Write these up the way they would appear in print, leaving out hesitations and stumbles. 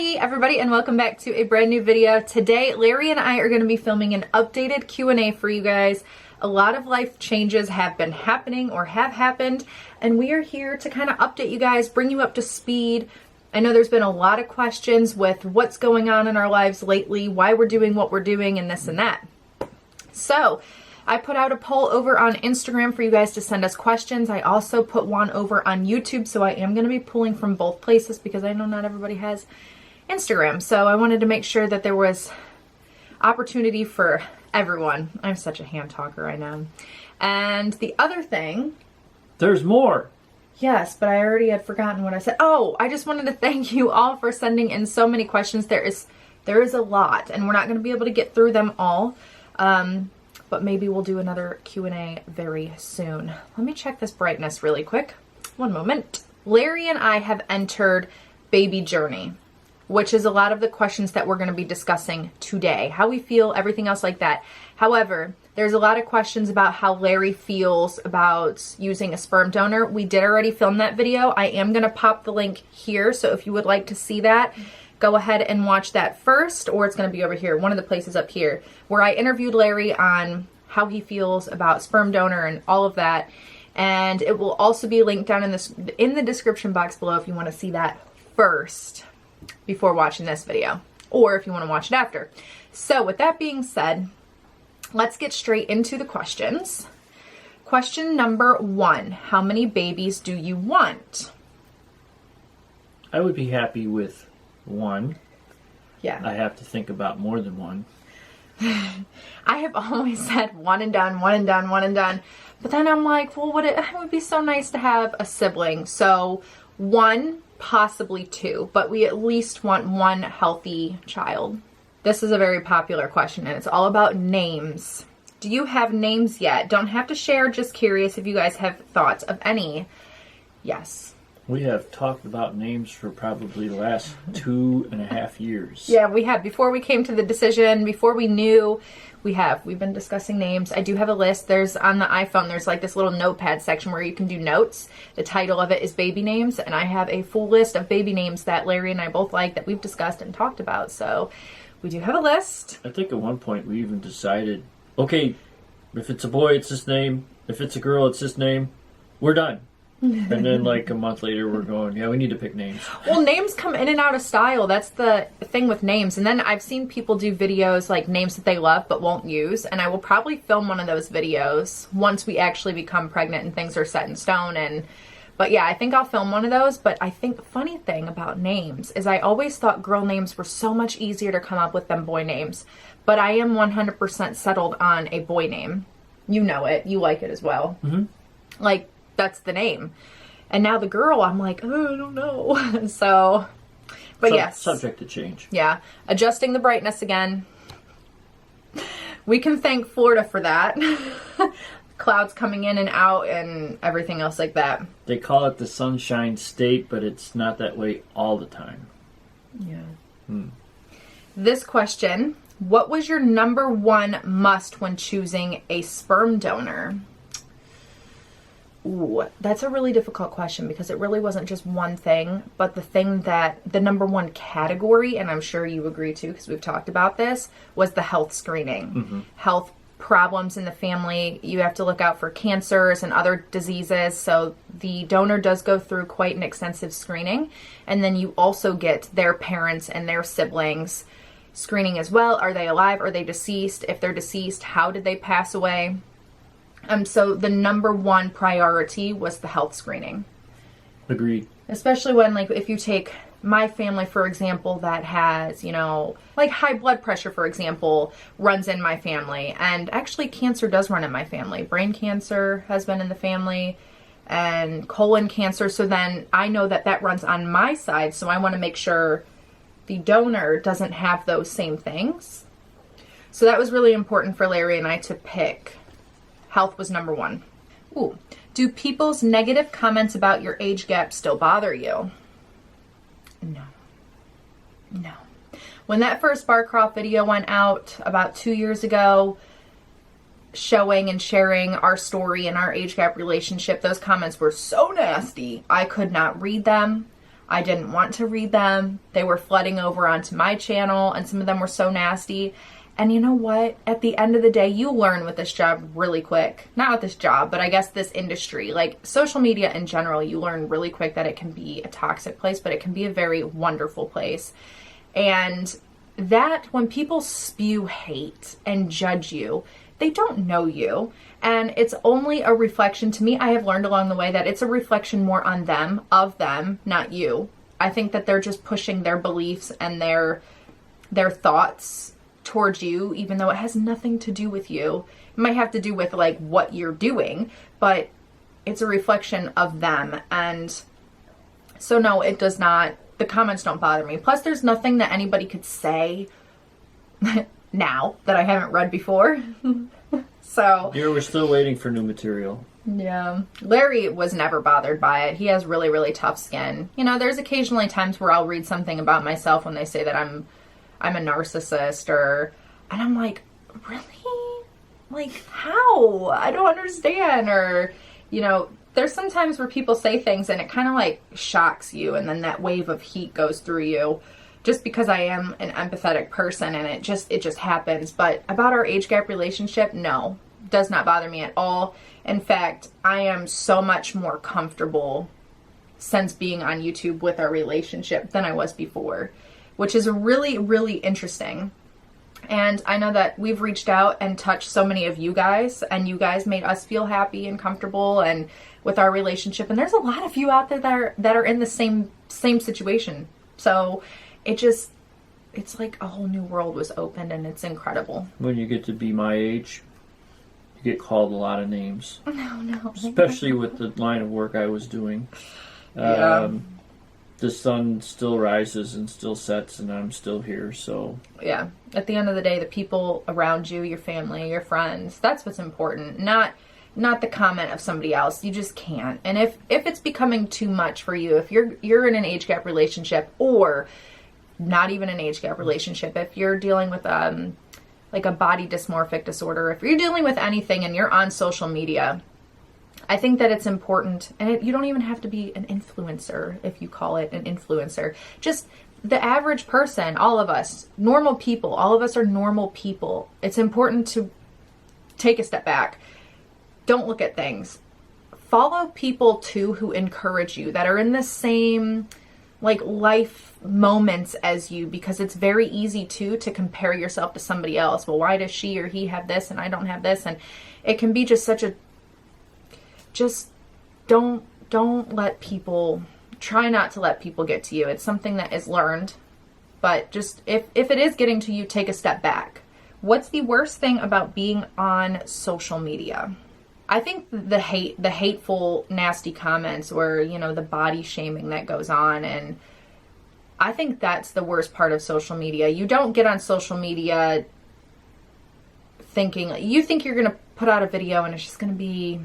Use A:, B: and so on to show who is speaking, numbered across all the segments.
A: Hi everybody and welcome back to a brand new video. Today Larry and I are going to be filming an updated Q&A for you guys. A lot of life changes have been happening or have happened, and we are here to kind of update you guys, bring you up to speed. I know there's been a lot of questions with what's going on in our lives lately, why we're doing what we're doing, and this and that. So I put out a poll over on Instagram for you guys to send us questions. I also put one over on YouTube, so I am going to be pulling from both places because I know not everybody has Instagram. So I wanted to make sure that there was opportunity for everyone. I'm such a hand talker, I know. And the other thing...
B: There's more.
A: Yes, but I already had forgotten what I said. Oh, I just wanted to thank you all for sending in so many questions. There is a lot, and we're not going to be able to get through them all. But maybe we'll do another Q&A very soon. Let me check this brightness really quick. One moment. Larry and I have entered baby journey, which is a lot of the questions that we're going to be discussing today. How we feel, everything else like that. However, there's a lot of questions about how Larry feels about using a sperm donor. We did already film that video. I am going to pop the link here, so if you would like to see that, go ahead and watch that first, or it's going to be over here, one of the places up here, where I interviewed Larry on how he feels about sperm donor and all of that. And it will also be linked down in the description box below if you want to see that first before watching this video, or if you want to watch it after. So with that being said, let's get straight into the questions. Question number 1, how many babies do you want?
B: I would be happy with 1.
A: Yeah.
B: I have to think about more than 1.
A: I have always said 1 and done, 1 and done, 1 and done. But then I'm like, well, it would be so nice to have a sibling. So 1, possibly 2, but we at least want 1 healthy child. This is a very popular question, and it's all about names. Do you have names yet? Don't have to share, just curious if you guys have thoughts of any. Yes.
B: We have talked about names for probably the last 2.5 years.
A: Yeah, we have. Before we came to the decision, before we knew, we've been discussing names. I do have a list. There's on the iPhone, there's like this little notepad section where you can do notes. The title of it is baby names, and I have a full list of baby names that Larry and I both like that we've discussed and talked about. So we do have a list.
B: I think at one point we even decided, okay, if it's a boy, it's this name. If it's a girl, it's this name. We're done. And then like a month later we're going, yeah, we need to pick names.
A: Well, names come in and out of style. That's the thing with names. And then I've seen people do videos like names that they love but won't use, and I will probably film one of those videos once we actually become pregnant and things are set in stone. But yeah, I think I'll film one of those. But I think the funny thing about names is I always thought girl names were so much easier to come up with than boy names. But I am 100% settled on a boy name. You know it. You like it as well.
B: Mm-hmm.
A: Like, that's the name. And now the girl, I'm like, oh, I don't know. So, but yes.
B: Subject to change.
A: Yeah. Adjusting the brightness again. We can thank Florida for that. Clouds coming in and out and everything else like that.
B: They call it the Sunshine State, but it's not that way all the time.
A: Yeah. This question, what was your number 1 must when choosing a sperm donor? Ooh, that's a really difficult question because it really wasn't just one thing, but the number 1 category, and I'm sure you agree too because we've talked about this, was the health screening. Mm-hmm. Health problems in the family. You have to look out for cancers and other diseases. So the donor does go through quite an extensive screening. And then you also get their parents and their siblings screening as well. Are they alive? Are they deceased? If they're deceased, how did they pass away? So the number 1 priority was the health screening.
B: Agreed.
A: Especially when, like, if you take my family, for example, that has, you know, like high blood pressure, for example, runs in my family. And actually cancer does run in my family. Brain cancer has been in the family and colon cancer. So then I know that that runs on my side. So I want to make sure the donor doesn't have those same things. So that was really important for Larry and I to pick. Health was number 1. Ooh. Do people's negative comments about your age gap still bother you? No. No. When that first Barcroft video went out about 2 years ago, showing and sharing our story and our age gap relationship, those comments were so nasty. I could not read them. I didn't want to read them. They were flooding over onto my channel, and some of them were so nasty. And you know what? At the end of the day, you learn with this job really quick. Not with this job, but I guess this industry. Like social media in general, you learn really quick that it can be a toxic place, but it can be a very wonderful place. And that when people spew hate and judge you, they don't know you. And it's only a reflection to me. I have learned along the way that it's a reflection more on them, of them, not you. I think that they're just pushing their beliefs and their thoughts towards you, even though it has nothing to do with you. It might have to do with like what you're doing, but it's a reflection of them. And so no, it does not, the comments don't bother me. Plus there's nothing that anybody could say now that I haven't read before. So
B: here we're still waiting for new material.
A: Yeah. Larry was never bothered by it. He has really, really tough skin. You know, there's occasionally times where I'll read something about myself when they say that I'm a narcissist, and I'm like, really? Like, how? I don't understand. Or, you know, there's some times where people say things and it kind of like shocks you, and then that wave of heat goes through you just because I am an empathetic person, and it just happens. But about our age gap relationship, no, does not bother me at all. In fact, I am so much more comfortable since being on YouTube with our relationship than I was before, which is really, really interesting. And I know that we've reached out and touched so many of you guys, and you guys made us feel happy and comfortable and with our relationship. And there's a lot of you out there that are in the same situation. So it's like a whole new world was opened, and it's incredible.
B: When you get to be my age, you get called a lot of names.
A: No.
B: Especially with the line of work I was doing.
A: Yeah.
B: The sun still rises and still sets, and I'm still here, so...
A: Yeah. At the end of the day, the people around you, your family, your friends, that's what's important. Not the comment of somebody else. You just can't. And if it's becoming too much for you, if you're in an age gap relationship, or not even an age gap relationship, if you're dealing with like a body dysmorphic disorder, if you're dealing with anything and you're on social media, I think that it's important, and you don't even have to be an influencer if you call it an influencer. Just the average person, all of us, normal people, all of us are normal people. It's important to take a step back. Don't look at things. Follow people too who encourage you, that are in the same like life moments as you, because it's very easy to compare yourself to somebody else. Well, why does she or he have this and I don't have this? And it can be just don't let people, try not to let people get to you. It's something that is learned, but just if it is getting to you, take a step back. What's the worst thing about being on social media? I think the hateful, nasty comments, or, you know, the body shaming that goes on. And I think that's the worst part of social media. You don't get on social media thinking, you think you're going to put out a video and it's just going to be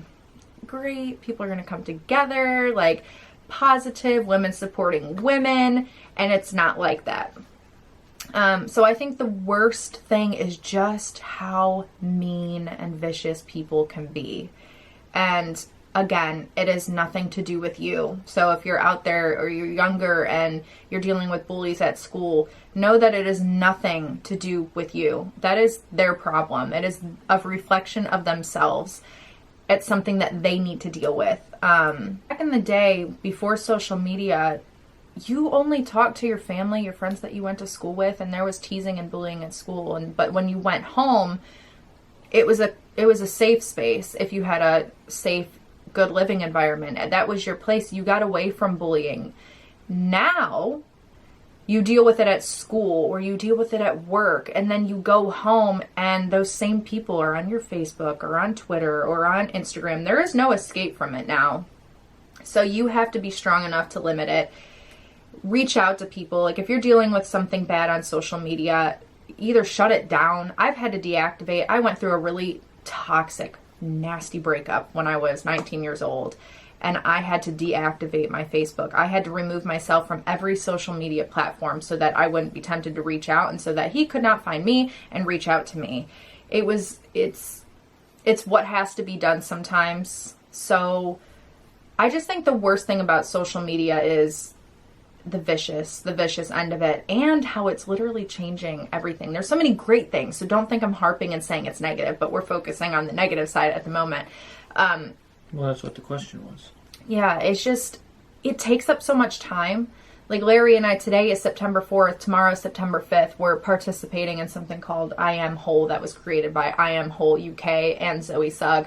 A: great. People are going to come together, like positive, women supporting women. And it's not like that. So I think the worst thing is just how mean and vicious people can be. And again, it is nothing to do with you. So if you're out there or you're younger and you're dealing with bullies at school, know that it is nothing to do with you. That is their problem. It is a reflection of themselves. It's something that they need to deal with. Back in the day, before social media, you only talked to your family, your friends that you went to school with, and there was teasing and bullying at school. But when you went home, it was a safe space. If you had a safe, good living environment, and that was your place. You got away from bullying. Now, you deal with it at school, or you deal with it at work, and then you go home and those same people are on your Facebook or on Twitter or on Instagram. There is no escape from it now. So you have to be strong enough to limit it. Reach out to people. Like if you're dealing with something bad on social media, either shut it down. I've had to deactivate. I went through a really toxic, nasty breakup when I was 19 years old, and I had to deactivate my Facebook. I had to remove myself from every social media platform so that I wouldn't be tempted to reach out, and so that he could not find me and reach out to me. It's what has to be done sometimes. So I just think the worst thing about social media is the vicious end of it, and how it's literally changing everything. There's so many great things, so don't think I'm harping and saying it's negative, but we're focusing on the negative side at the moment.
B: Well, that's what the question was.
A: Yeah, it's just, it takes up so much time. Like Larry and I, today is September 4th, tomorrow is September 5th. We're participating in something called I Am Whole that was created by I Am Whole UK and Zoe Sugg.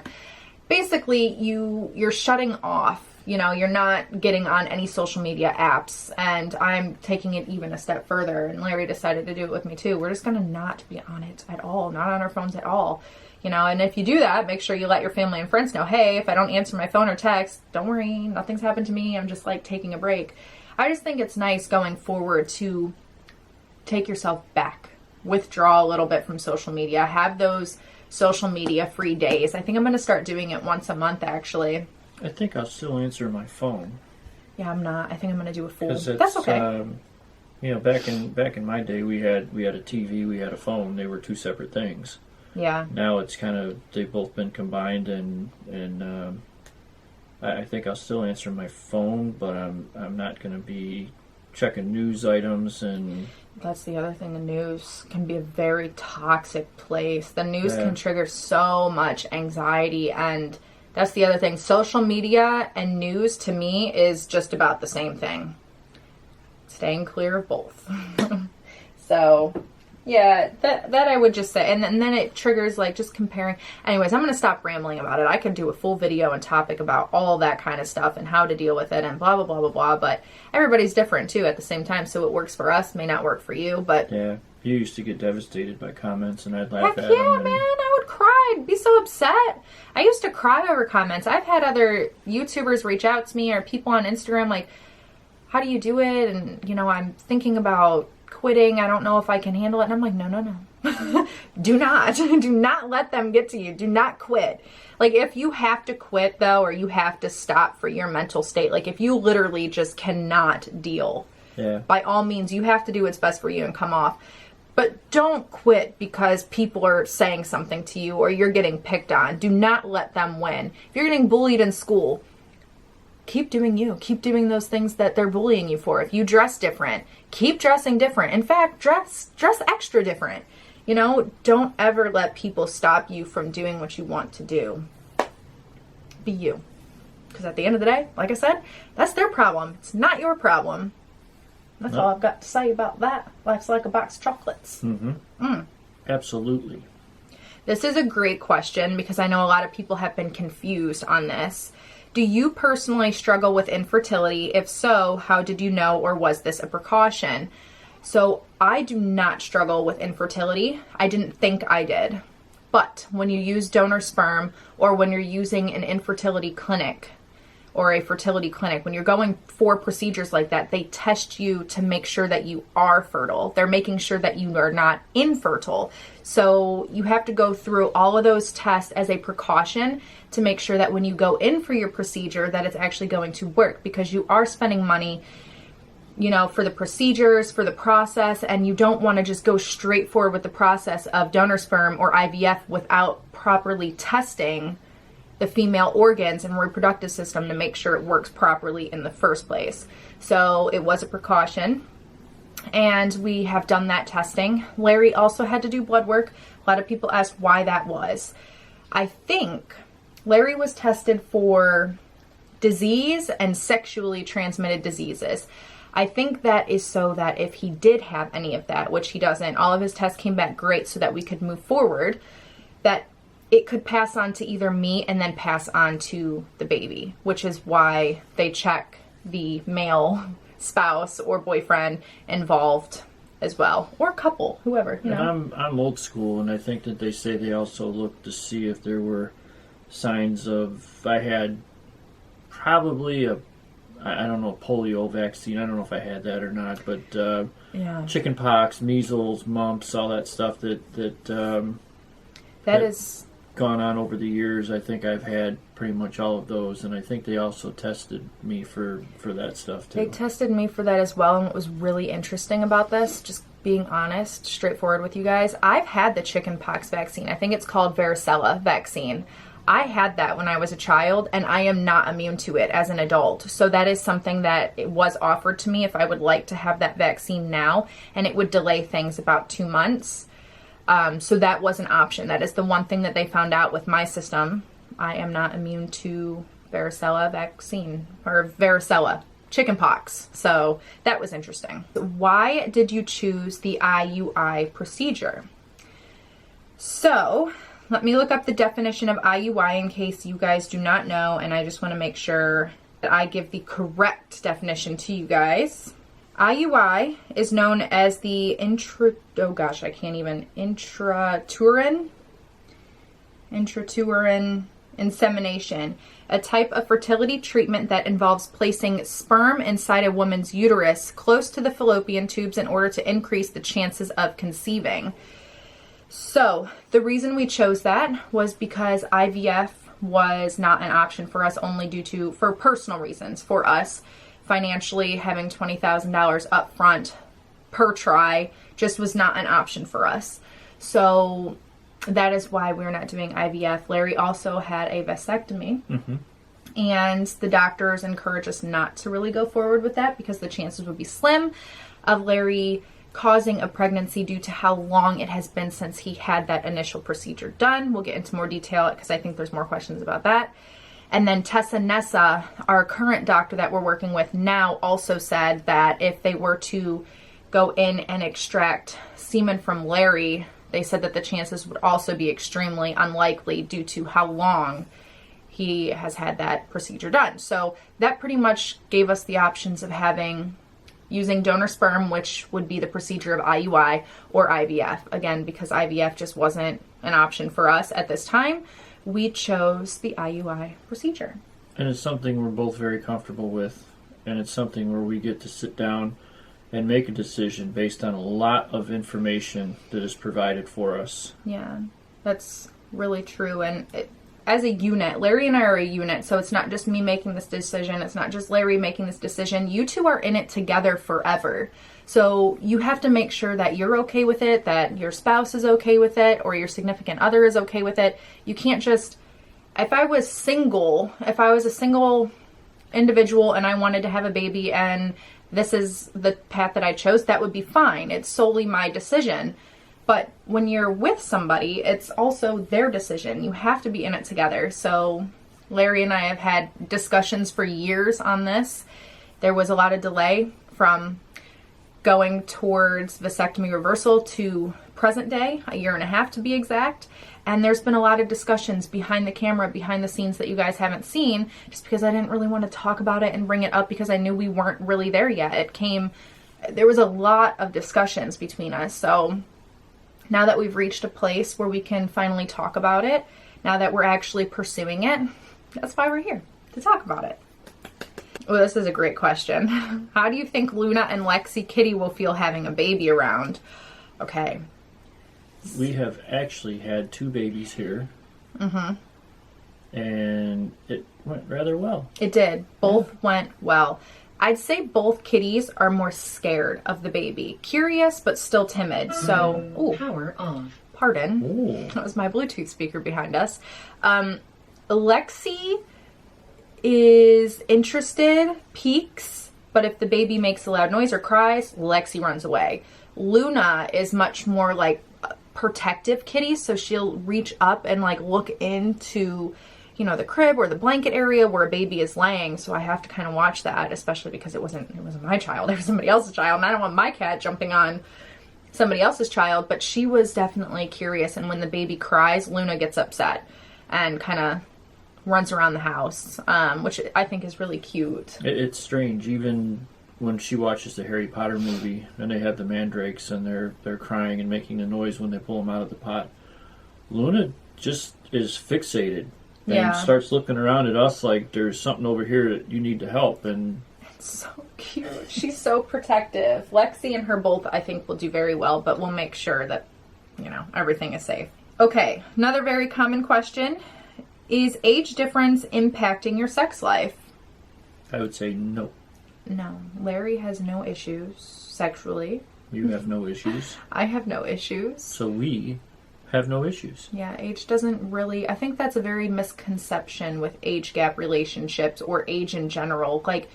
A: Basically, you're shutting off. You're not getting on any social media apps, and I'm taking it even a step further, and Larry decided to do it with me too. We're just going to not be on it at all, not on our phones at all. And if you do that, make sure you let your family and friends know, hey, if I don't answer my phone or text, don't worry, nothing's happened to me. I'm just like taking a break. I just think it's nice going forward to take yourself back, withdraw a little bit from social media, have those social media free days. I think I'm going to start doing it once a month, actually.
B: I think I'll still answer my phone.
A: Yeah, I'm not. I think I'm going to do a full.
B: That's
A: okay.
B: Back in my day, we had a TV, we had a phone. They were two separate things.
A: Yeah.
B: Now it's kind of, they've both been combined, and I think I'll still answer my phone, but I'm not going to be checking news items. And
A: that's the other thing. The news can be a very toxic place. The news can trigger so much anxiety, and that's the other thing. Social media and news, to me, is just about the same thing. Staying clear of both. So, yeah, that I would just say. And then it triggers, like, just comparing. Anyways, I'm going to stop rambling about it. I could do a full video and topic about all that kind of stuff and how to deal with it and blah, blah, blah, blah, blah. But everybody's different, too, at the same time. So what works for us may not work for you. But
B: yeah, you used to get devastated by comments, and I'd laugh
A: heck
B: at
A: yeah,
B: them.
A: man. I would cry. I'd be so upset. I used to cry over comments. I've had other YouTubers reach out to me, or people on Instagram, like, how do you do it? And, I'm thinking about quitting. I don't know if I can handle it. And I'm like, no. Do not let them get to you. Do not quit. Like, if you have to quit, though, or you have to stop for your mental state, like, if you literally just cannot deal, by all means, you have to do what's best for you and come off. But don't quit because people are saying something to you or you're getting picked on. Do not let them win. If you're getting bullied in school, keep doing you. Keep doing those things that they're bullying you for. If you dress different, keep dressing different. In fact, dress extra different. Don't ever let people stop you from doing what you want to do. Be you. Because at the end of the day, like I said, that's their problem. It's not your problem. That's all I've got to say about that. Life's like a box of chocolates.
B: Mm-hmm. Absolutely.
A: This is a great question because I know a lot of people have been confused on this. Do you personally struggle with infertility? If so, how did you know, or was this a precaution? So I do not struggle with infertility. I didn't think I did. But when you use donor sperm, or when you're using an infertility clinic or a fertility clinic, when you're going for procedures like that, they test you to make sure that you are fertile. They're making sure that you are not infertile. So you have to go through all of those tests as a precaution to make sure that when you go in for your procedure that it's actually going to work, because you are spending money, for the procedures, for the process, and you don't want to just go straight forward with the process of donor sperm or IVF without properly testing the female organs and reproductive system to make sure it works properly in the first place. So it was a precaution, and we have done that testing. Larry also had to do blood work. A lot of people asked why that was. I think Larry was tested for disease and sexually transmitted diseases. I think that is so that if he did have any of that, which he doesn't, all of his tests came back great so that we could move forward, that it could pass on to either me and then pass on to the baby, which is why they check the male spouse or boyfriend involved as well, or couple, whoever.
B: And I'm old school, and I think that they say they also look to see if there were signs of, I had probably a polio vaccine. I don't know if I had that or not, but chicken pox, measles, mumps, all that stuff that
A: is
B: gone on over the years. I think I've had pretty much all of those, and I think they also tested me for that stuff too.
A: They tested me for that as well, and what was really interesting about this, just being honest, straightforward with you guys, I've had the chicken pox vaccine. I think it's called varicella vaccine. I had that when I was a child, and I am not immune to it as an adult. So that is something that it was offered to me if I would like to have that vaccine now, and it would delay things about 2 months. So that was an option. That is the one thing that they found out with my system. I am not immune to varicella vaccine, or varicella, chickenpox. So that was interesting. Why did you choose the IUI procedure? So let me look up the definition of IUI in case you guys do not know, and I just want to make sure that I give the correct definition to you guys. IUI is known as the intrauterine insemination, a type of fertility treatment that involves placing sperm inside a woman's uterus close to the fallopian tubes in order to increase the chances of conceiving. So the reason we chose that was because IVF was not an option for us, only for personal reasons. For us, financially, having $20,000 up front per try just was not an option for us. So that is why we're not doing IVF. Larry also had a vasectomy, and the doctors encouraged us not to really go forward with that because the chances would be slim of Larry causing a pregnancy due to how long it has been since he had that initial procedure done. We'll get into more detail because I think there's more questions about that. And then Tessa Nessa, our current doctor that we're working with now, also said that if they were to go in and extract semen from Larry, they said that the chances would also be extremely unlikely due to how long he has had that procedure done. So that pretty much gave us the options of using donor sperm, which would be the procedure of IUI, or IVF. Again, because IVF just wasn't an option for us at this time, we chose the IUI procedure.
B: And it's something we're both very comfortable with, and it's something where we get to sit down and make a decision based on a lot of information that is provided for us.
A: Yeah, that's really true. And as a unit, Larry and I are a unit, so it's not just me making this decision. It's not just Larry making this decision. You two are in it together forever. So you have to make sure that you're okay with it, that your spouse is okay with it, or your significant other is okay with it. You can't just, if I was a single individual and I wanted to have a baby and this is the path that I chose, that would be fine. It's solely my decision. But when you're with somebody, it's also their decision. You have to be in it together. So Larry and I have had discussions for years on this. There was a lot of delay from going towards vasectomy reversal to present day, 1.5 years to be exact. And there's been a lot of discussions behind the camera, behind the scenes that you guys haven't seen, just because I didn't really want to talk about it and bring it up because I knew we weren't really there yet. There was a lot of discussions between us. So now that we've reached a place where we can finally talk about it, now that we're actually pursuing it, that's why we're here, to talk about it. Well, this is a great question. How do you think Luna and Lexi Kitty will feel having a baby around? Okay.
B: We have actually had 2 babies here. And it went rather well.
A: It did. Both went well. I'd say both kitties are more scared of the baby. Curious, but still timid. So, ooh.
C: Power off.
A: Pardon.
B: Ooh.
A: That was my Bluetooth speaker behind us. Lexi is interested, peeks, but if the baby makes a loud noise or cries, Lexi runs away. Luna is much more like a protective kitty, so she'll reach up and like look into, the crib or the blanket area where a baby is laying. So I have to kind of watch that, especially because it wasn't my child, it was somebody else's child, and I don't want my cat jumping on somebody else's child. But she was definitely curious, and when the baby cries, Luna gets upset and kind of runs around the house, which I think is really cute.
B: It's strange, even when she watches the Harry Potter movie and they have the mandrakes and they're crying and making a noise when they pull them out of the pot. Luna just is fixated and starts looking around at us like there's something over here that you need to help. And
A: it's so cute. She's so protective. Lexi and her both, I think, will do very well, but we'll make sure that, everything is safe. Okay, another very common question. Is age difference impacting your sex life?
B: I would say no.
A: No. Larry has no issues sexually.
B: You have no issues.
A: I have no issues.
B: So we have no issues.
A: Yeah, age doesn't really... I think that's a very misconception with age gap relationships or age in general. Like,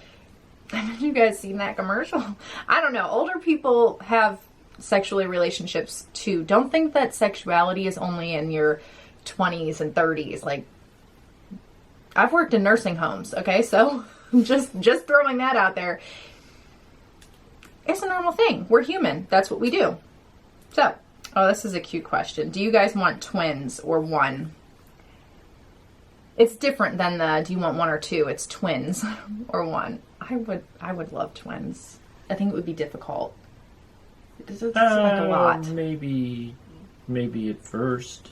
A: have you guys seen that commercial? I don't know. Older people have sexually relationships too. Don't think that sexuality is only in your 20s and 30s. Like, I've worked in nursing homes, okay? So just throwing that out there. It's a normal thing. We're human. That's what we do. So, oh, this is a cute question. Do you guys want twins or one? It's different than the do you want one or two? It's twins or one. I would love twins. I think it would be difficult. It doesn't seem like a lot.
B: Maybe at first.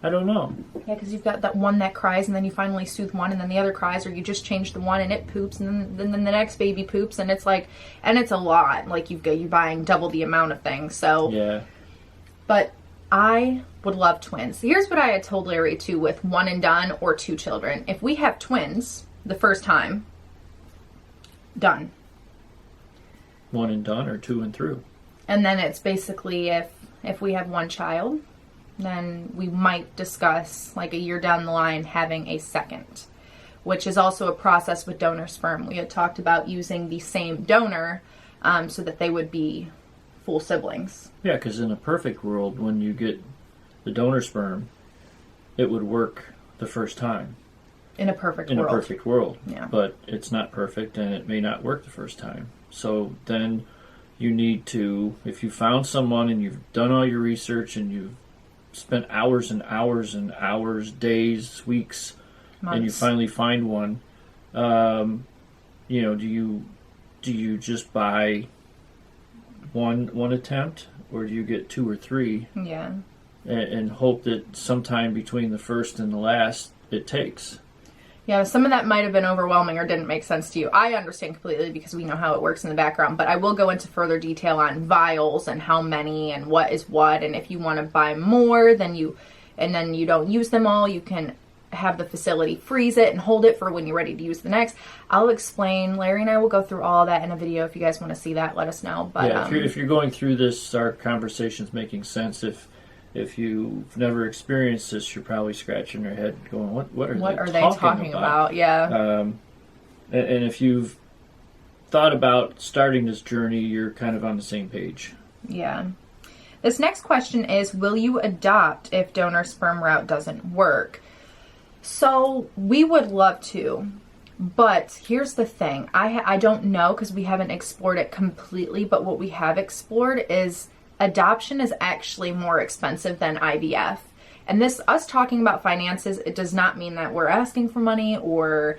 B: I don't know.
A: Yeah, because you've got that one that cries, and then you finally soothe one, and then the other cries, or you just change the one and it poops, and then the next baby poops, and it's like, and it's a lot. Like you're buying double the amount of things. So
B: yeah.
A: But I would love twins. Here's what I had told Larry too, with one and done or two children. If we have twins the first time, done.
B: One and done or two and through.
A: And then it's basically if we have one child, then we might discuss, like a year down the line, having a second, which is also a process with donor sperm. We had talked about using the same donor so that they would be full siblings.
B: Yeah, because in a perfect world, when you get the donor sperm, it would work the first time.
A: In a perfect world.
B: In a perfect world.
A: Yeah.
B: But it's not perfect, and it may not work the first time. So then you need to, if you found someone and you've done all your research and you've spent hours and hours and hours, days, weeks, months, and you finally find one, do you just buy one attempt, or do you get two or three?
A: Yeah.
B: And hope that sometime between the first and the last it takes.
A: Yeah, some of that might have been overwhelming or didn't make sense to you. I understand completely because we know how it works in the background, but I will go into further detail on vials and how many and what is what, and if you want to buy more, then you don't use them all, you can have the facility freeze it and hold it for when you're ready to use the next. I'll explain. Larry and I will go through all of that in a video. If you guys want to see that, let us know. But
B: yeah, if you're going through this, our conversation's making sense. If you've never experienced this, you're probably scratching your head going, what are they talking about?
A: Yeah.
B: And if you've thought about starting this journey, you're kind of on the same page.
A: Yeah. This next question is, will you adopt if donor sperm route doesn't work? So we would love to, but here's the thing. I don't know because we haven't explored it completely, but what we have explored is adoption is actually more expensive than IVF. And this, us talking about finances, it does not mean that we're asking for money or,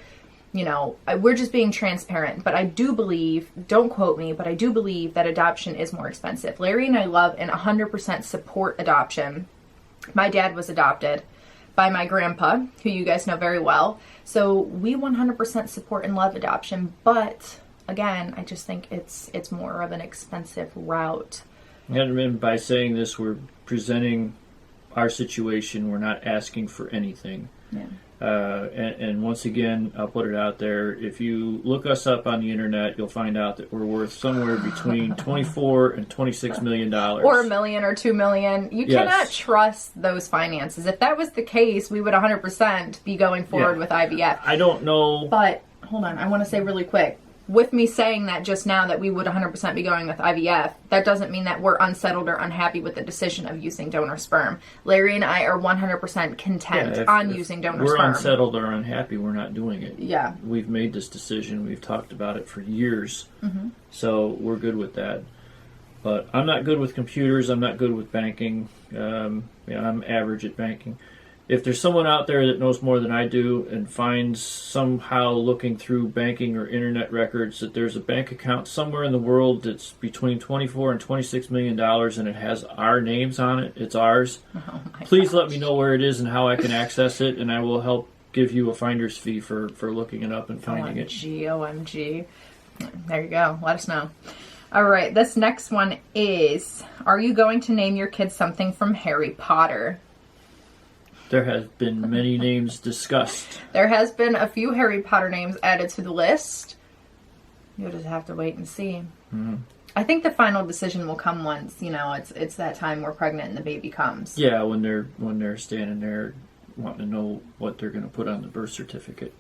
A: we're just being transparent. But I do believe, don't quote me, but I do believe that adoption is more expensive. Larry and I love and 100% support adoption. My dad was adopted by my grandpa, who you guys know very well. So we 100% support and love adoption. But again, I just think it's more of an expensive route.
B: And by saying this, we're presenting our situation. We're not asking for anything.
A: Yeah.
B: And once again, I'll put it out there. If you look us up on the internet, you'll find out that we're worth somewhere between $24 and $26 million.
A: Or $1 million or $2 million. You cannot trust those finances. If that was the case, we would 100% be going forward with IVF.
B: I don't know.
A: But, hold on, I want to say really quick. With me saying that just now that we would 100% be going with IVF, that doesn't mean that we're unsettled or unhappy with the decision of using donor sperm. Larry and I are 100% content on using donor sperm.
B: We're unsettled or unhappy, we're not doing it.
A: Yeah.
B: We've made this decision. We've talked about it for years. Mm-hmm. So we're good with that. But I'm not good with computers. I'm not good with banking. I'm average at banking. If there's someone out there that knows more than I do and finds somehow looking through banking or internet records that there's a bank account somewhere in the world that's between $24 and $26 million and it has our names on it, it's ours, please let me know where it is and how I can access it, and I will help give you a finder's fee for looking it up and finding it.
A: OMG. There you go. Let us know. All right, this next one is, are you going to name your kids something from Harry Potter?
B: There has been many names discussed.
A: There has been a few Harry Potter names added to the list. You'll just have to wait and see.
B: Mm-hmm.
A: I think the final decision will come once, it's that time we're pregnant and the baby comes.
B: Yeah, when they're standing there wanting to know what they're going to put on the birth certificate.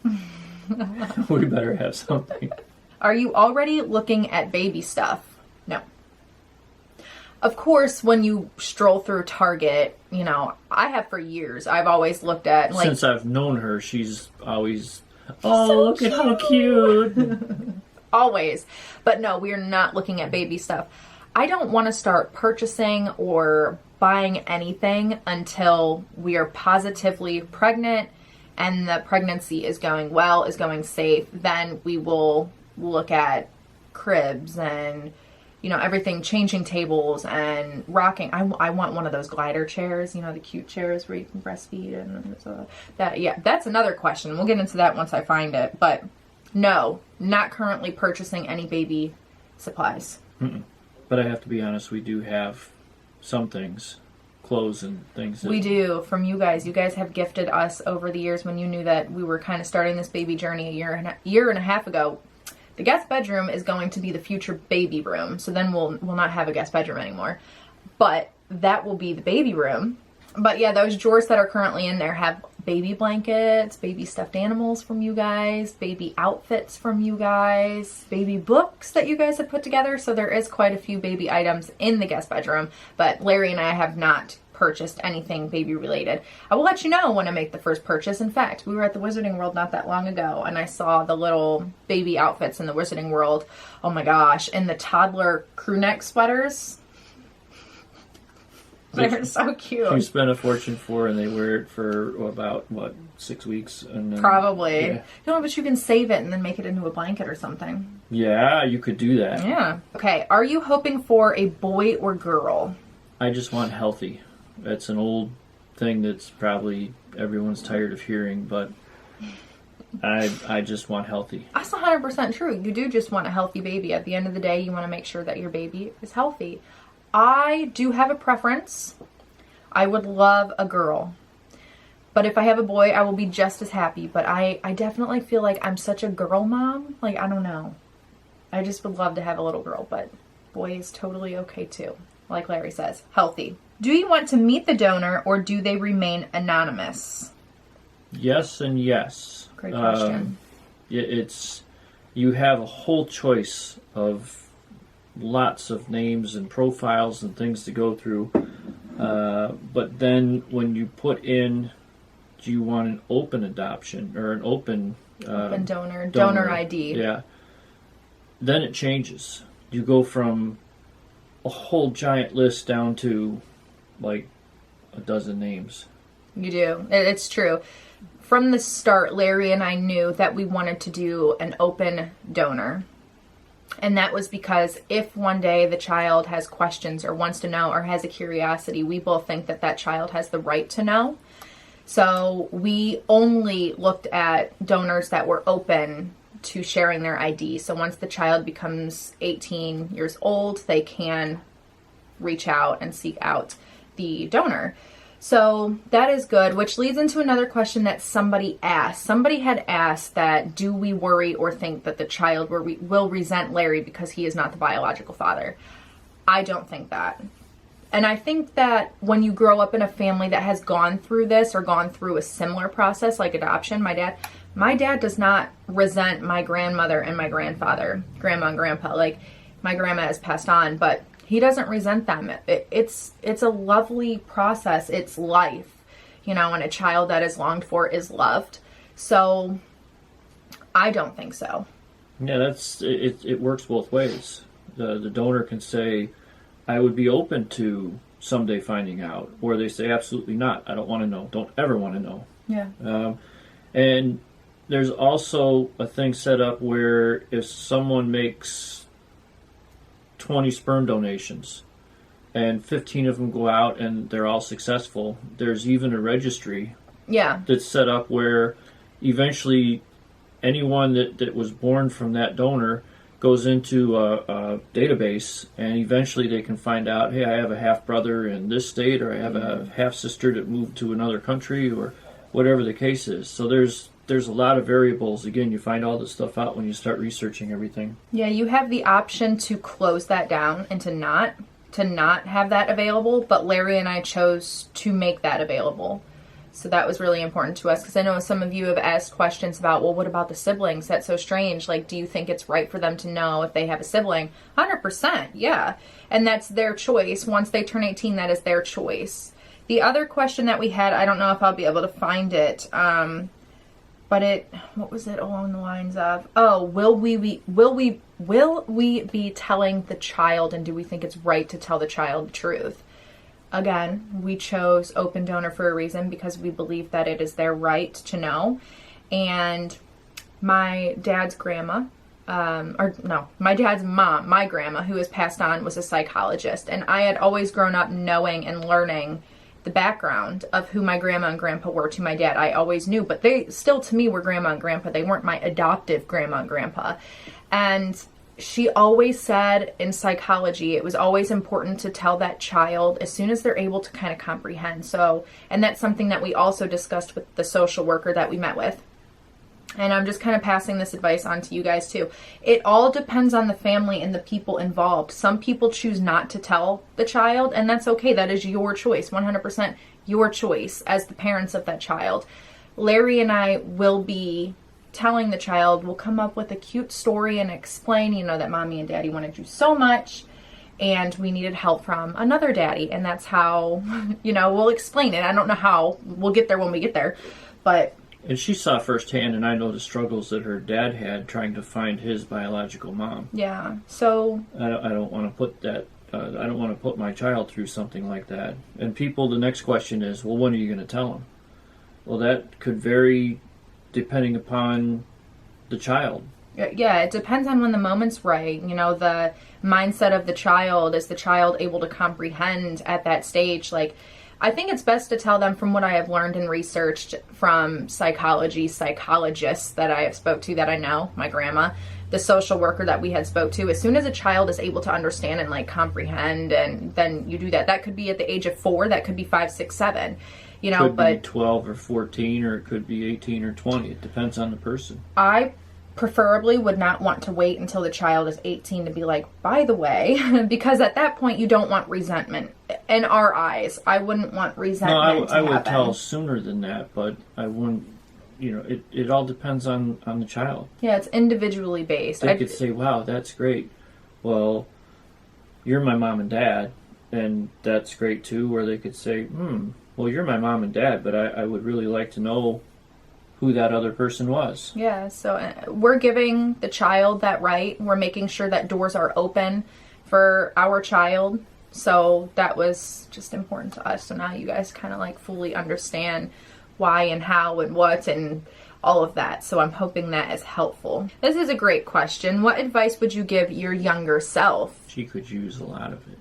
B: We better have something.
A: Are you already looking at baby stuff? No. Of course, when you stroll through Target, I have for years. I've always looked at
B: Since I've known her, she's always,
A: so
B: look at how cute.
A: Always. But no, we are not looking at baby stuff. I don't want to start purchasing or buying anything until we are positively pregnant and the pregnancy is going well, is going safe. Then we will look at cribs and everything, changing tables and rocking. I want one of those glider chairs, the cute chairs where you can breastfeed and that's another question. We'll get into that once I find it. But no, not currently purchasing any baby supplies.
B: Mm-mm. But I have to be honest, we do have some things, clothes and things.
A: We do, from you guys. You guys have gifted us over the years when you knew that we were kind of starting this baby journey a year and a half ago. The guest bedroom is going to be the future baby room. So then we'll not have a guest bedroom anymore. But that will be the baby room. But yeah, those drawers that are currently in there have baby blankets, baby stuffed animals from you guys, baby outfits from you guys, baby books that you guys have put together. So there is quite a few baby items in the guest bedroom. But Larry and I have not purchased anything baby related. I will let you know when I make the first purchase. In fact, we were at the Wizarding World not that long ago and I saw the little baby outfits in the Wizarding World. Oh my gosh. And the toddler crew neck sweaters. They're so cute.
B: You spend a fortune for, and they wear it for about 6 weeks, and then,
A: probably.
B: Yeah.
A: But you can save it and then make it into a blanket or something.
B: Yeah, you could do that.
A: Yeah. Okay. Are you hoping for a boy or girl?
B: I just want healthy. That's an old thing that's probably everyone's tired of hearing, but I just want healthy.
A: That's 100% true. You do just want a healthy baby. At the end of the day, you want to make sure that your baby is healthy. I do have a preference. I would love a girl. But if I have a boy, I will be just as happy. But I definitely feel like I'm such a girl mom. I don't know. I just would love to have a little girl. But boy is totally okay too. Like Larry says, healthy. Do you want to meet the donor or do they remain anonymous?
B: Yes and yes.
A: Great question.
B: You have a whole choice of lots of names and profiles and things to go through. But then when you put in, do you want an open adoption or an open
A: donor ID?
B: Yeah. Then it changes. You go from a whole giant list down to like a dozen names.
A: You do. It's true. From the start, Larry and I knew that we wanted to do an open donor. And that was because if one day the child has questions or wants to know or has a curiosity, we both think that that child has the right to know. So we only looked at donors that were open to sharing their ID. So once the child becomes 18 years old, they can reach out and seek out the donor. So that is good, which leads into another question that somebody asked. Somebody had asked that, do we worry or think that the child will resent Larry because he is not the biological father? I don't think that. And I think that when you grow up in a family that has gone through this or gone through a similar process like adoption, my dad does not resent my grandmother and my grandfather, grandma and grandpa. Like, my grandma has passed on, but he doesn't resent them. It's a lovely process. It's life, and a child that is longed for is loved. So I don't think so.
B: Yeah, it works both ways. The donor can say, I would be open to someday finding out, or they say, absolutely not. I don't want to know. Don't ever want to know.
A: Yeah.
B: And there's also a thing set up where if someone makes 20 sperm donations and 15 of them go out and they're all successful, there's even a registry that's set up where eventually anyone that was born from that donor goes into a database, and eventually they can find out, hey, I have a half brother in this state, or I have a half sister that moved to another country, or whatever the case is. So there's there's a lot of variables. Again, you find all this stuff out when you start researching everything.
A: Yeah, you have the option to close that down and to not have that available, but Larry and I chose to make that available. So that was really important to us, because I know some of you have asked questions about, well, what about the siblings? That's so strange. Like, do you think it's right for them to know if they have a sibling? 100%, yeah. And that's their choice. Once they turn 18, that is their choice. The other question that we had, I don't know if I'll be able to find it, but what was it along the lines of, oh, will we be telling the child, and do we think it's right to tell the child the truth? Again, we chose open donor for a reason, because we believe that it is their right to know. And my dad's grandma, my dad's mom, my grandma, who has passed on, was a psychologist. And I had always grown up knowing and learning the background of who my grandma and grandpa were to my dad. I always knew, but they still, to me, were grandma and grandpa. They weren't my adoptive grandma and grandpa. And she always said in psychology, it was always important to tell that child as soon as they're able to kind of comprehend. So, and that's something that we also discussed with the social worker that we met with. And I'm just kind of passing this advice on to you guys too. It all depends on the family and the people involved. Some people choose not to tell the child, and that's okay. That is your choice, 100% your choice as the parents of that child. Larry and I will be telling the child, we'll come up with a cute story and explain, that mommy and daddy wanted you so much and we needed help from another daddy. And that's how, we'll explain it. I don't know how. We'll get there when we get there. And
B: she saw firsthand, and I know the struggles that her dad had trying to find his biological mom.
A: Yeah. So
B: I don't want to put that. I don't want to put my child through something like that. And the next question is, well, when are you going to tell them? Well, that could vary depending upon the child.
A: Yeah, it depends on when the moment's right. The mindset of the child. Is the child able to comprehend at that stage? Like, I think it's best to tell them, from what I have learned and researched from psychologists that I have spoke to, that I know, my grandma, the social worker that we had spoke to, as soon as a child is able to understand and comprehend, and then you do that. That could be at the age of 4, that could be 5, 6, 7.
B: Could be 12 or 14, or it could be 18 or 20. It depends on the person.
A: I preferably would not want to wait until the child is 18 to be like, by the way, because at that point you don't want resentment. In our eyes, I wouldn't want resentment to
B: I would
A: happen.
B: tell sooner than that, but I wouldn't, it all depends on the child.
A: Yeah, it's individually based.
B: They could say, wow, that's great. Well, you're my mom and dad, and that's great too. Or they could say, well, you're my mom and dad, but I would really like to know who that other person was.
A: Yeah, so we're giving the child that right. We're making sure that doors are open for our child. So that was just important to us. So now you guys kind of fully understand why and how and what and all of that. So I'm hoping that is helpful. This is a great question. What advice would you give your younger self?
B: She could use a lot of it.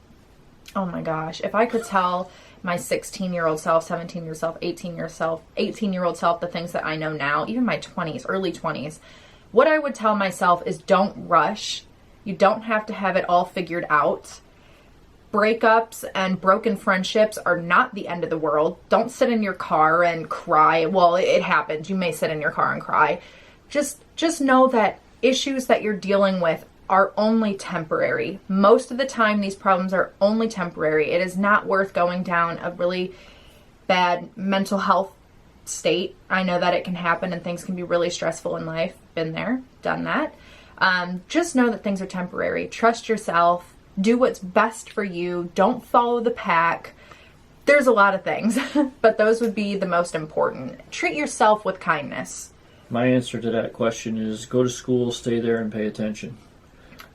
A: Oh my gosh. If I could tell my 16-year-old self, 17-year-old self, 18-year-old self, the things that I know now, even my 20s, early 20s, what I would tell myself is, don't rush. You don't have to have it all figured out. Breakups and broken friendships are not the end of the world. Don't sit in your car and cry. Well, it happens. You may sit in your car and cry. Just know that issues that you're dealing with are only temporary. Most of the time, these problems are only temporary. It is not worth going down a really bad mental health state. I know that it can happen and things can be really stressful in life. Been there, done that. Just know that things are temporary. Trust yourself. Do what's best for you. Don't follow the pack. There's a lot of things, but those would be the most important. Treat yourself with kindness.
B: My answer to that question is, go to school, stay there, and pay attention.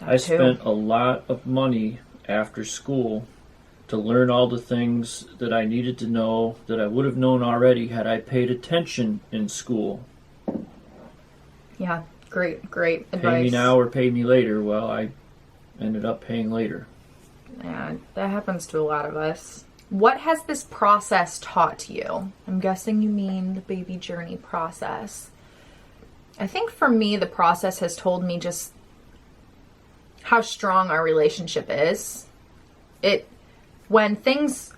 B: I spent a lot of money after school to learn all the things that I needed to know, that I would have known already had I paid attention in school.
A: Yeah, great advice.
B: Pay me now or pay me later. Well, I ended up paying later.
A: Yeah, that happens to a lot of us. What has this process taught you? I'm guessing you mean the baby journey process. I think for me, the process has told me just how strong our relationship is. When things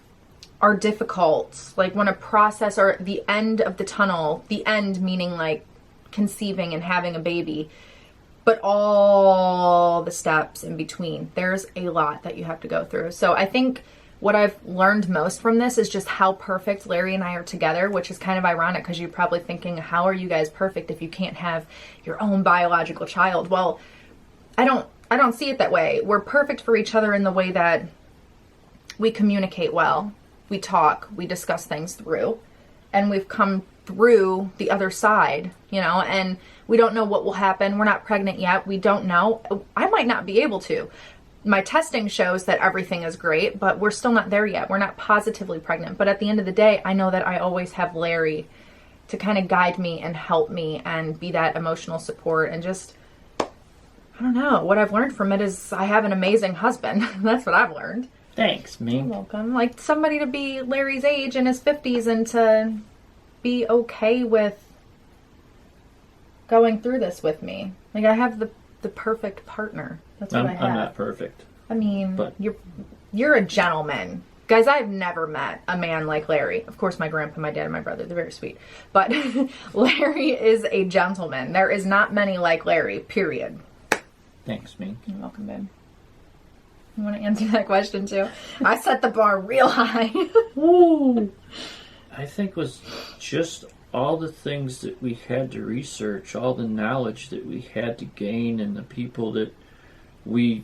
A: are difficult, like when a process or the end of the tunnel, the end meaning conceiving and having a baby, but all the steps in between. There's a lot that you have to go through. So I think what I've learned most from this is just how perfect Larry and I are together, which is kind of ironic because you're probably thinking, how are you guys perfect if you can't have your own biological child? Well, I don't see it that way. We're perfect for each other in the way that we communicate well, we talk, we discuss things through, and we've come through the other side, you know, and we don't know what will happen. We're not pregnant yet. We don't know. I might not be able to. My testing shows that everything is great, but we're still not there yet. We're not positively pregnant. But at the end of the day, I know that I always have Larry to kind of guide me and help me and be that emotional support. And just, I don't know, what I've learned from it is I have an amazing husband. That's what I've learned.
B: Thanks, Minx.
A: You're welcome. Like, somebody to be Larry's age in his 50s and to be okay with going through this with me. Like, I have the perfect partner. That's what I have.
B: I'm not perfect.
A: I mean,
B: but
A: you're a gentleman. Guys, I've never met a man like Larry. Of course, my grandpa, my dad, and my brother, they're very sweet. But Larry is a gentleman. There is not many like Larry, period.
B: Thanks, Minx.
A: You're welcome, babe. You want to answer that question, too? I set the bar real high.
B: Ooh. I think it was just all the things that we had to research, all the knowledge that we had to gain, and the people that we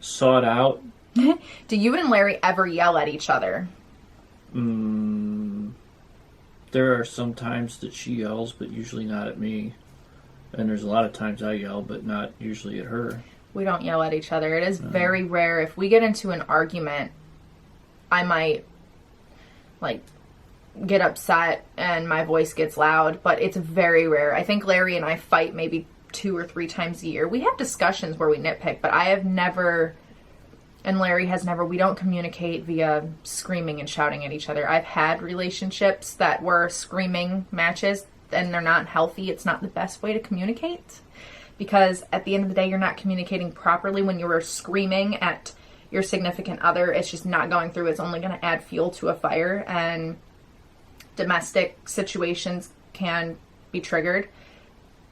B: sought out.
A: Do you and Larry ever yell at each other?
B: There are some times that she yells, but usually not at me. And there's a lot of times I yell, but not usually at her.
A: We don't yell at each other. It is very rare. If we get into an argument, I might, like, get upset and my voice gets loud, but it's very rare. I think Larry and I fight maybe 2 or 3 times a year. We have discussions where we nitpick, but I have never, and Larry has never, we don't communicate via screaming and shouting at each other. I've had relationships that were screaming matches, and they're not healthy. It's not the best way to communicate, because at the end of the day, you're not communicating properly when you are screaming at your significant other. It's just not going through. It's only going to add fuel to a fire, and domestic situations can be triggered.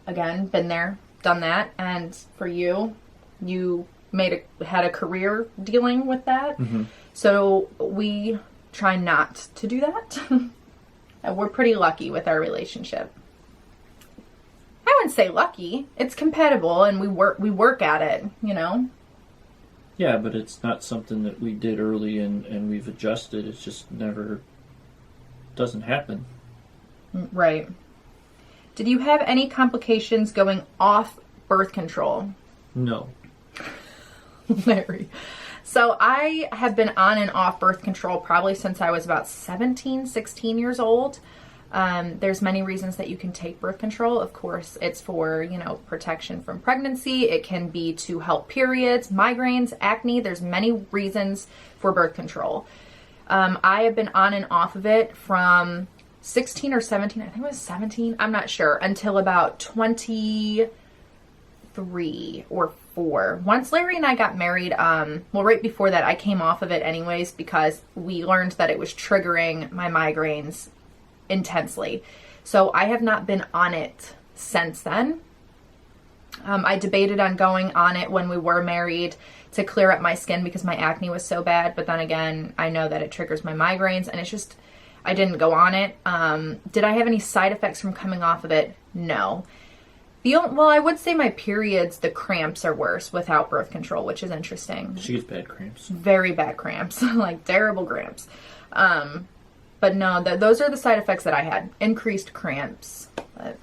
A: Again, been there, done that. And for you had a career dealing with that. Mm-hmm. So we try not to do that. And we're pretty lucky with our relationship. I wouldn't say lucky. It's compatible, and we work at it, you know?
B: Yeah, but it's not something that we did early and we've adjusted. It's just never doesn't happen.
A: Right. Did you have any complications going off birth control?
B: No.
A: Larry. So I have been on and off birth control probably since I was about 17, 16 years old. There's many reasons that you can take birth control. Of course, it's for, protection from pregnancy. It can be to help periods, migraines, acne. There's many reasons for birth control. I have been on and off of it from 16 or 17. I think it was 17. I'm not sure. Until about 23 or 4. Once Larry and I got married, right before that, I came off of it anyways because we learned that it was triggering my migraines intensely. So I have not been on it since then. I debated on going on it when we were married to clear up my skin because my acne was so bad. But then again, I know that it triggers my migraines, and it's just, I didn't go on it. Did I have any side effects from coming off of it? No. I would say my periods, the cramps are worse without birth control, which is interesting.
B: She has bad cramps.
A: Very bad cramps, like terrible cramps. But no, those are the side effects that I had. Increased cramps. But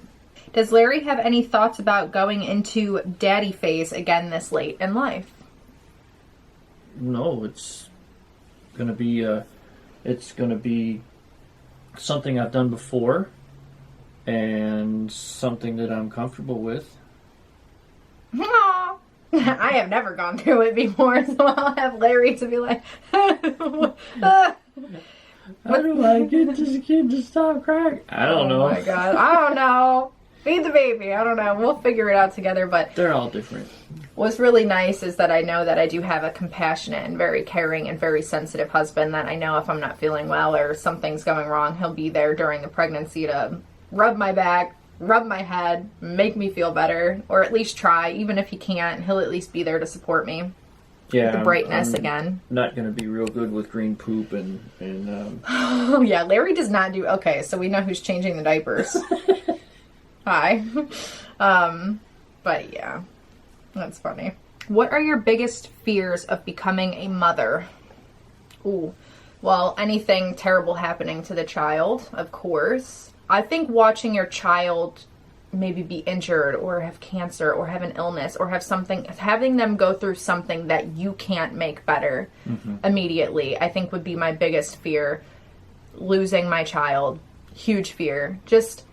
A: does Larry have any thoughts about going into daddy phase again this late in life?
B: No, it's gonna be something I've done before and something that I'm comfortable with.
A: Aww. I have never gone through it before, so I'll have Larry to be like,
B: How do I get this kid to stop crying? I don't know.
A: Oh my God. I don't know. Feed the baby. I don't know. We'll figure it out together, but
B: they're all different.
A: What's really nice is that I know that I do have a compassionate and very caring and very sensitive husband that I know if I'm not feeling well or something's going wrong, he'll be there during the pregnancy to rub my back, rub my head, make me feel better, or at least try. Even if he can't, he'll at least be there to support me.
B: Yeah,
A: The brightness
B: I'm
A: again.
B: Not going to be real good with green poop and
A: Oh yeah, Larry does not do. Okay, so we know who's changing the diapers. Hi. But yeah, that's funny. What are your biggest fears of becoming a mother? Ooh, well, anything terrible happening to the child, of course. I think watching your child maybe be injured or have cancer or have an illness or have something, having them go through something that you can't make better immediately, I think would be my biggest fear. Losing my child, huge fear. Just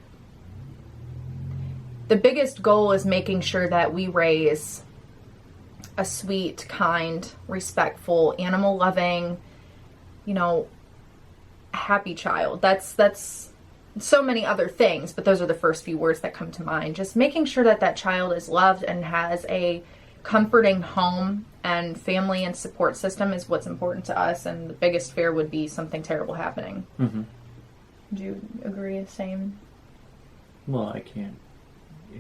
A: the biggest goal is making sure that we raise a sweet, kind, respectful, animal loving, happy child. That's so many other things, but those are the first few words that come to mind. Just making sure that that child is loved and has a comforting home and family and support system is what's important to us. And the biggest fear would be something terrible happening.
B: Mm-hmm.
A: Do you agree the same?
B: Well, I can't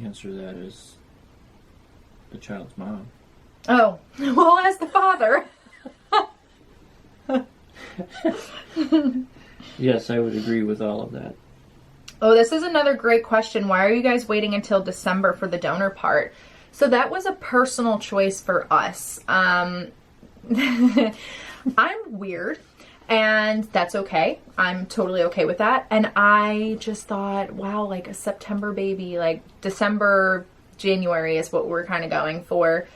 B: answer that as the child's mom.
A: Oh, well, as the father.
B: Yes, I would agree with all of that.
A: Oh, this is another great question. Why are you guys waiting until December for the donor part? So that was a personal choice for us. I'm weird, and that's okay. I'm totally okay with that. And I just thought, wow, like a September baby, like December, January is what we're kind of going for.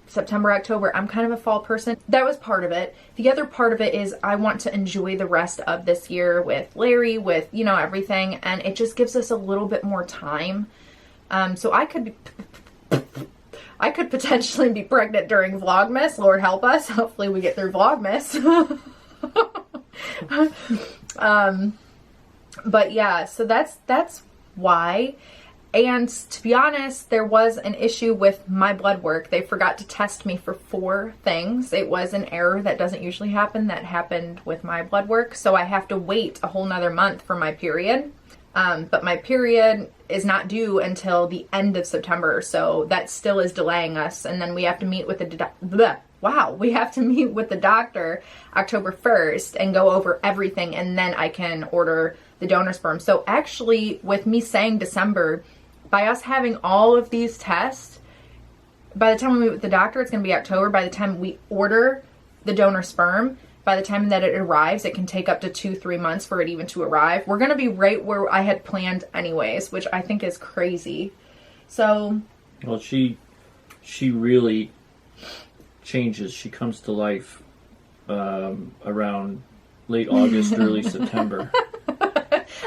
A: September, October, I'm kind of a fall person. That was part of it. The other part of it is I want to enjoy the rest of this year with Larry, with, everything. And it just gives us a little bit more time. So I could potentially be pregnant during Vlogmas. Lord help us. Hopefully we get through Vlogmas. But yeah, so that's why. And to be honest, there was an issue with my blood work. They forgot to test me for 4 things. It was an error that doesn't usually happen that happened with my blood work. So I have to wait a whole nother month for my period. But my period is not due until the end of September. So that still is delaying us. And then we have to meet with we have to meet with the doctor October 1st and go over everything. And then I can order the donor sperm. So actually, with me saying December, by us having all of these tests, by the time we meet with the doctor, it's going to be October. By the time we order the donor sperm, by the time that it arrives, it can take up to 2-3 months for it even to arrive. We're going to be right where I had planned anyways, which I think is crazy. So,
B: well, she really changes. She comes to life around late August, early September.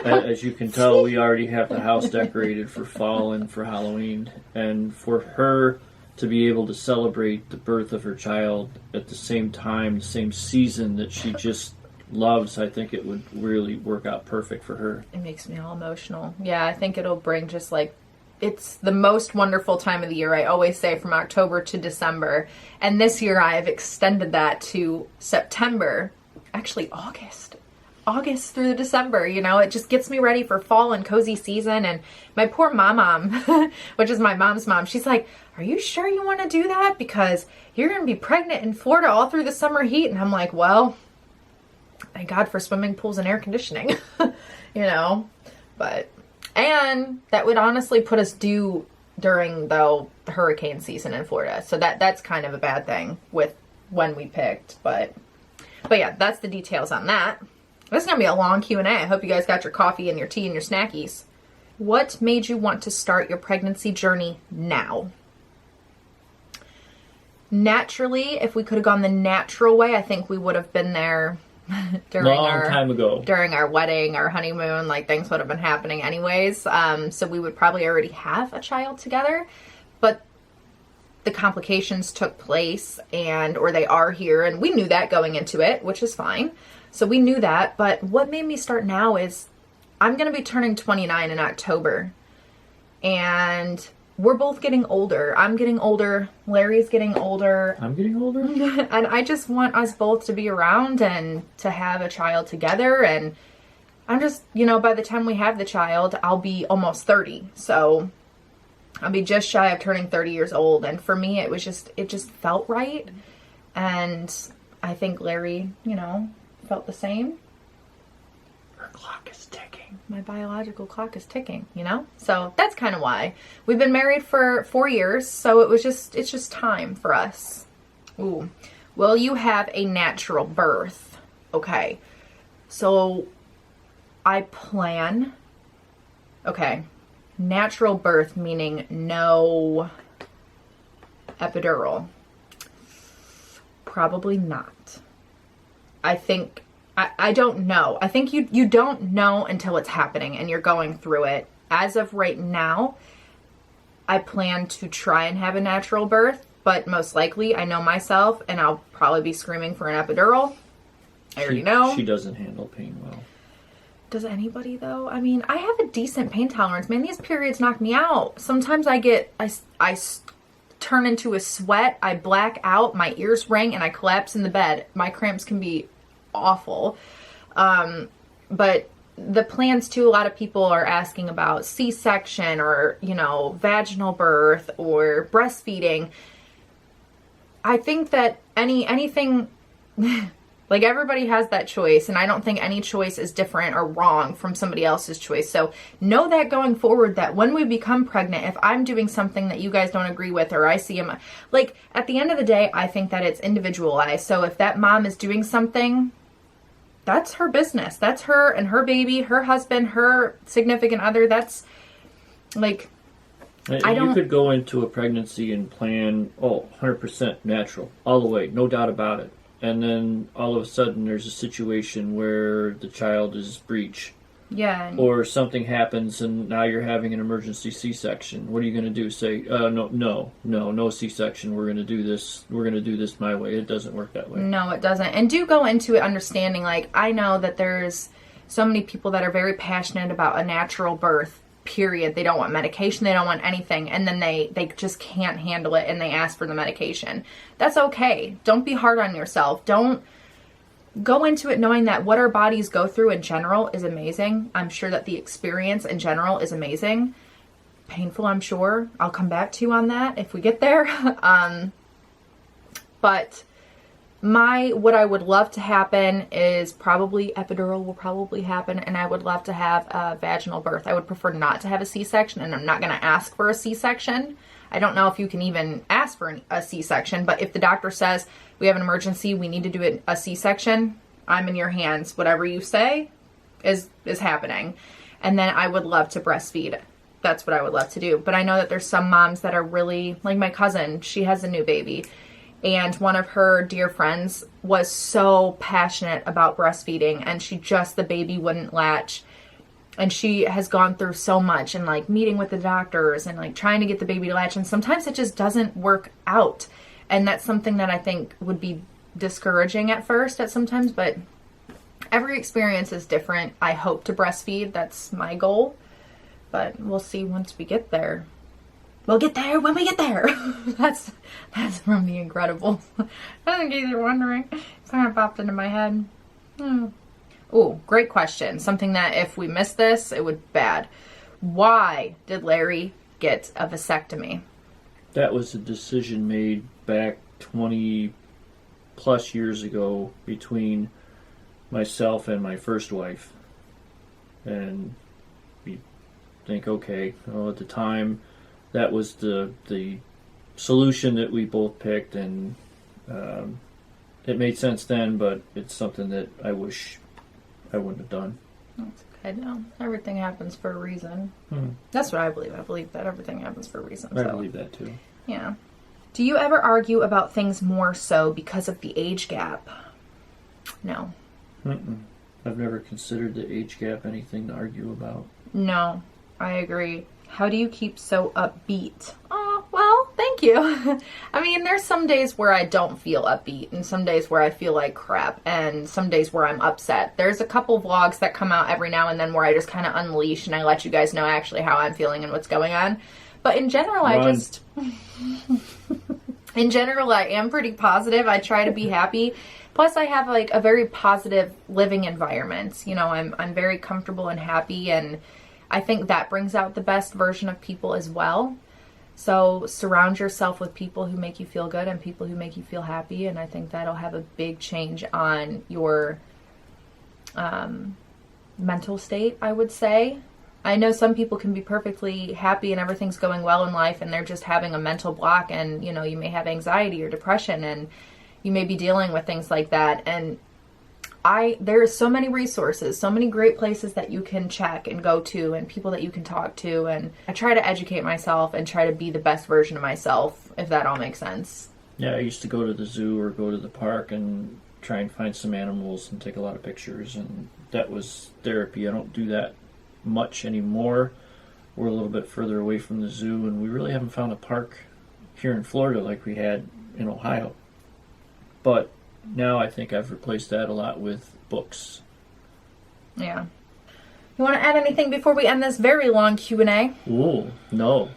B: As you can tell, we already have the house decorated for fall and for Halloween. And for her to be able to celebrate the birth of her child at the same time, the same season that she just loves, I think it would really work out perfect for her.
A: It makes me all emotional. Yeah, I think it'll bring just it's the most wonderful time of the year. I always say from October to December. And this year I have extended that to September, actually August through December. It just gets me ready for fall and cozy season. And my poor mom, which is my mom's mom, she's like, are you sure you want to do that? Because you're going to be pregnant in Florida all through the summer heat. And I'm like, well, thank God for swimming pools and air conditioning, but, and that would honestly put us due during the hurricane season in Florida. So that's kind of a bad thing with when we picked, but yeah, that's the details on that. This is going to be a long Q&A. I hope you guys got your coffee and your tea and your snackies. What made you want to start your pregnancy journey now? Naturally, if we could have gone the natural way, I think we would have been there during
B: time ago.
A: During our wedding, our honeymoon, things would have been happening anyways. So we would probably already have a child together, but the complications took place or they are here. And we knew that going into it, which is fine. So we knew that, but what made me start now is I'm going to be turning 29 in October, and we're both getting older. I'm getting older. Larry's getting older.
B: I'm getting older.
A: And I just want us both to be around and to have a child together. And, I'm just, you know, by the time we have the child, I'll be almost 30. So I'll be just shy of turning 30 years old. And for me, it just felt right. And I think Larry, you know, felt the same.
B: Her clock is ticking.
A: My biological clock is ticking, you know? So that's kind of why. We've been married for 4 years, so it's just time for us. Ooh. Will you have a natural birth? Okay. So I plan. Okay. Natural birth meaning no epidural. Probably not. I think I don't know. I think you don't know until it's happening and you're going through it. As of right now, I plan to try and have a natural birth, but most likely I know myself and I'll probably be screaming for an epidural. I already know.
B: She doesn't handle pain well.
A: Does anybody though? I mean, I have a decent pain tolerance. Man, these periods knock me out. Sometimes I turn into a sweat, I black out, my ears ring, and I collapse in the bed. My cramps can be awful. But the plans too, a lot of people are asking about C-section or, you know, vaginal birth or breastfeeding. I think that anything, like everybody has that choice, and I don't think any choice is different or wrong from somebody else's choice. So know that going forward, that when we become pregnant, if I'm doing something that you guys don't agree with, or I see them, like at the end of the day, I think that it's individualized. So if that mom is doing something, that's her business. That's her and her baby, her husband, her significant other. That's like,
B: You could go into a pregnancy and plan, 100% natural, all the way, no doubt about it. And then all of a sudden there's a situation where the child is breech.
A: Yeah.
B: Or something happens and now you're having an emergency C-section. What are you going to do? Say, no C-section. We're going to do this. We're going to do this my way. It doesn't work that way.
A: No, it doesn't. And do go into it understanding, like, I know that there's so many people that are very passionate about a natural birth, period. They don't want medication. They don't want anything. And then they just can't handle it and they ask for the medication. That's okay. Don't be hard on yourself. Don't go into it knowing that what our bodies go through in general is amazing. I'm sure that the experience in general is amazing. Painful, I'm sure. I'll come back to you on that if we get there. But what I would love to happen is probably epidural will probably happen, and I would love to have a vaginal birth. I would prefer not to have a C-section, and I'm not going to ask for a C-section. I don't know if you can even ask for a C-section, but if the doctor says we have an emergency, we need to do a C-section, I'm in your hands. Whatever you say is happening. And then I would love to breastfeed. That's what I would love to do. But I know that there's some moms that are really, like my cousin, she has a new baby. And one of her dear friends was so passionate about breastfeeding, and the baby wouldn't latch. And she has gone through so much and like meeting with the doctors and like trying to get the baby to latch. And sometimes it just doesn't work out. And that's something that I think would be discouraging at first at sometimes, but every experience is different. I hope to breastfeed. That's my goal, but we'll see once we get there. We'll get there when we get there. That's from The Incredibles. In case you're wondering, it kind of popped into my head. Oh, great question. Something that if we missed this, it would be bad. Why did Larry get a vasectomy?
B: That was a decision made back 20 plus years ago between myself and my first wife. And we think, okay, well, at the time, that was the solution that we both picked, and it made sense then, but it's something that I wish I wouldn't have done.
A: That's okay. No, everything happens for a reason.
B: Hmm.
A: That's what I believe. I believe that everything happens for a reason.
B: I believe that too.
A: Yeah. Do you ever argue about things more so because of the age gap? No.
B: I've never considered the age gap anything to argue about.
A: No, I agree. How do you keep so upbeat? Oh, well, thank you. I mean, there's some days where I don't feel upbeat, and some days where I feel like crap, and some days where I'm upset. There's a couple vlogs that come out every now and then where I just kind of unleash and I let you guys know actually how I'm feeling and what's going on. But in general, in general, I am pretty positive. I try to be happy. Plus, I have like a very positive living environment. You know, I'm very comfortable and happy, and I think that brings out the best version of people as well. So surround yourself with people who make you feel good and people who make you feel happy, and I think that'll have a big change on your mental state, I would say. I know some people can be perfectly happy and everything's going well in life, and they're just having a mental block, and you know, you may have anxiety or depression, and you may be dealing with things like that. And there are so many resources, so many great places that you can check and go to, and people that you can talk to, and I try to educate myself and try to be the best version of myself, if that all makes sense.
B: Yeah, I used to go to the zoo or go to the park and try and find some animals and take a lot of pictures, and that was therapy. I don't do that much anymore. We're a little bit further away from the zoo, and we really haven't found a park here in Florida like we had in Ohio. But now I think I've replaced that a lot with books.
A: Yeah. You want to add anything before we end this very long Q&A?
B: Ooh, no.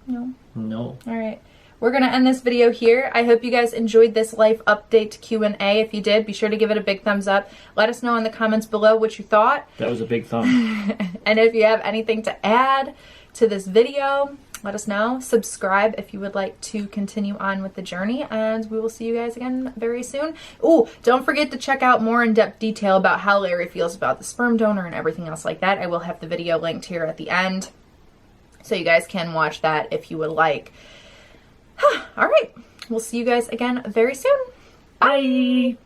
A: No.
B: No.
A: All right. We're going to end this video here. I hope you guys enjoyed this life update Q&A. If you did, be sure to give it a big thumbs up. Let us know in the comments below what you thought.
B: That was a big thumb.
A: And if you have anything to add to this video, let us know. Subscribe if you would like to continue on with the journey, and we will see you guys again very soon. Ooh, don't forget to check out more in-depth detail about how Larry feels about the sperm donor and everything else like that. I will have the video linked here at the end, so you guys can watch that if you would like. All right, we'll see you guys again very soon. Bye.